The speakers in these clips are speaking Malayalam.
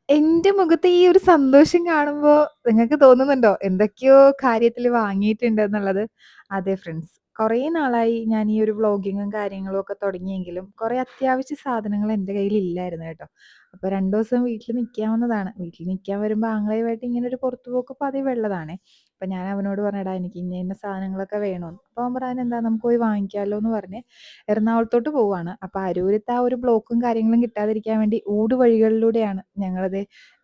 എന്റെ മുഖത്ത് ഈ ഒരു സന്തോഷം കാണുമ്പോ നിങ്ങൾക്ക് തോന്നുന്നുണ്ടോ എന്തൊക്കെയോ കാര്യത്തില് വാങ്ങിയിട്ടുണ്ടെന്നുള്ളത്? അതെ ഫ്രണ്ട്സ്. കുറേ നാളായി ഞാൻ ഈ ഒരു വ്ലോഗിങ്ങും കാര്യങ്ങളും ഒക്കെ തുടങ്ങിയെങ്കിലും കുറേ അത്യാവശ്യ സാധനങ്ങൾ എൻ്റെ കയ്യിൽ ഇല്ലായിരുന്നു കേട്ടോ. അപ്പൊ 2 ദിവസം വീട്ടിൽ നിൽക്കാൻ വന്നതാണ്. വീട്ടിൽ നിൽക്കാൻ വരുമ്പോ ആങ്ങളയുമായിട്ട് ഇങ്ങനെ ഒരു പുറത്തുപോക്ക് പതിവുള്ളതാണേ. അപ്പൊ ഞാൻ അവനോട് പറഞ്ഞു, "എടാ എനിക്ക് ഇന്ന ഇന്ന സാധനങ്ങളൊക്കെ വേണോന്ന്." അപ്പൊ അവൻ പറഞ്ഞു, "അതിനെന്താ നമുക്ക് പോയി വാങ്ങിക്കാലോ" എന്ന് പറഞ്ഞ് എറണാകുളത്തോട്ട് പോവാണ്. അപ്പൊ അരൂരത്തെ ആ ഒരു ബ്ലോക്കും കാര്യങ്ങളും കിട്ടാതിരിക്കാൻ വേണ്ടി ഊടുവഴികളിലൂടെയാണ് ഞങ്ങളത്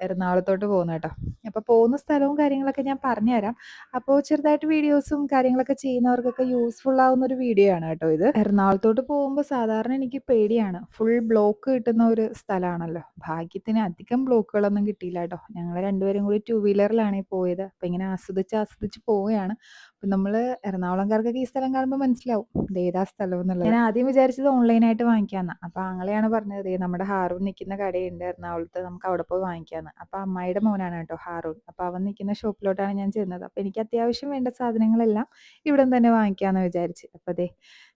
എറണാകുളത്തോട്ട് പോകുന്നത് കേട്ടോ. അപ്പൊ പോകുന്ന സ്ഥലവും കാര്യങ്ങളൊക്കെ ഞാൻ പറഞ്ഞുതരാം. അപ്പോൾ ചെറുതായിട്ട് വീഡിയോസും കാര്യങ്ങളൊക്കെ ചെയ്യുന്നവർക്കൊക്കെ യൂസ്ഫുൾ ആവുന്ന ഒരു വീഡിയോ ആണ് കേട്ടോ ഇത്. എറണാകുളത്തോട്ട് പോകുമ്പോൾ സാധാരണ എനിക്ക് പേടിയാണ്. ഫുൾ ബ്ലോക്ക് കിട്ടുന്ന ഒരു സ്ഥലമാണല്ലോ. ഭാഗ്യത്തിന് അധികം ബ്ലോക്കുകളൊന്നും കിട്ടിയില്ല കേട്ടോ. ഞങ്ങൾ രണ്ടുപേരും കൂടി ടൂ വീലറിലാണ് പോയത്. അപ്പൊ ഇങ്ങനെ ആസ്വദിച്ച് ആസ്വദിച്ച് പോവുകയാണ്. അപ്പൊ നമ്മള് എറണാകുളംകാർക്കൊക്കെ ഈ സ്ഥലം കാണുമ്പോൾ മനസ്സിലാവും ഇത് ഏതാ സ്ഥലം എന്നുള്ളത്. ഞാൻ ആദ്യം വിചാരിച്ചത് ഓൺലൈനായിട്ട് വാങ്ങിക്കാമെന്നാ. അപ്പൊ ആങ്ങളെയാണ് പറഞ്ഞത്, "ദേ നമ്മുടെ ഹാറൂൺ നിൽക്കുന്ന കടയുണ്ട് എറണാകുളത്ത്, നമുക്ക് അവിടെ പോയി വാങ്ങിക്കാമെന്ന്." അപ്പൊ അമ്മായിയുടെ മോനാണ് കേട്ടോ ഹാറൂൺ. അപ്പൊ അവൻ നിൽക്കുന്ന ഷോപ്പിലോട്ടാണ് ഞാൻ ചെന്നത്. അപ്പൊ എനിക്ക് അത്യാവശ്യം വേണ്ട സാധനങ്ങളെല്ലാം ഇവിടെ തന്നെ വാങ്ങിക്കാമെന്ന് വിചാരിച്ച്. അപ്പൊ ദേ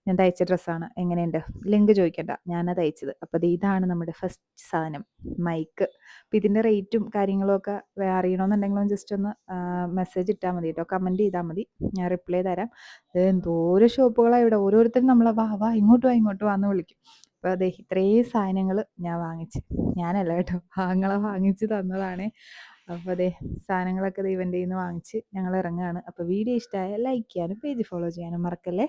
ഞാൻ തയ്ച്ച ഡ്രസ്സാണ്. എങ്ങനെയുണ്ട്? ലിങ്ക് ചോദിക്കണ്ട, ഞാനാ തയ്ച്ചത്. അപ്പൊ ദേ ഇതാണ് നമ്മുടെ ഫസ്റ്റ് സാധനം, മൈക്ക്. അപ്പൊ ഇതിന്റെ റേറ്റും കാര്യങ്ങളും ഒക്കെ അറിയണമെന്നുണ്ടെങ്കിലും ജസ്റ്റ് ഒന്ന് മെസ്സേജ് ഇട്ടാൽ മതി കേട്ടോ, കമന്റ് ചെയ്താൽ മതി, ഞാൻ റിപ്ലൈ തരാം. എന്തോരം ഷോപ്പുകളാണ് ഇവിടെ. ഓരോരുത്തരും നമ്മളെ വാ വാ ഇങ്ങോട്ട് വാ ഇങ്ങോട്ട് വാ എന്ന് വിളിക്കും. അപ്പോൾ അതെ ഇത്രയും സാധനങ്ങൾ ഞാൻ വാങ്ങിച്ച്, ഞാനല്ല കേട്ടോ ആങ്ങളെ വാങ്ങിച്ച് തന്നതാണ്. അപ്പോൾ അതെ സാധനങ്ങളൊക്കെ ഇവൻ്റെ കയ്യിൽ നിന്ന് വാങ്ങിച്ച് ഞങ്ങൾ ഇറങ്ങുകയാണ്. അപ്പോൾ വീഡിയോ ഇഷ്ടമായാൽ ലൈക്ക് ചെയ്യാനും പേജ് ഫോളോ ചെയ്യാനും മറക്കല്ലേ.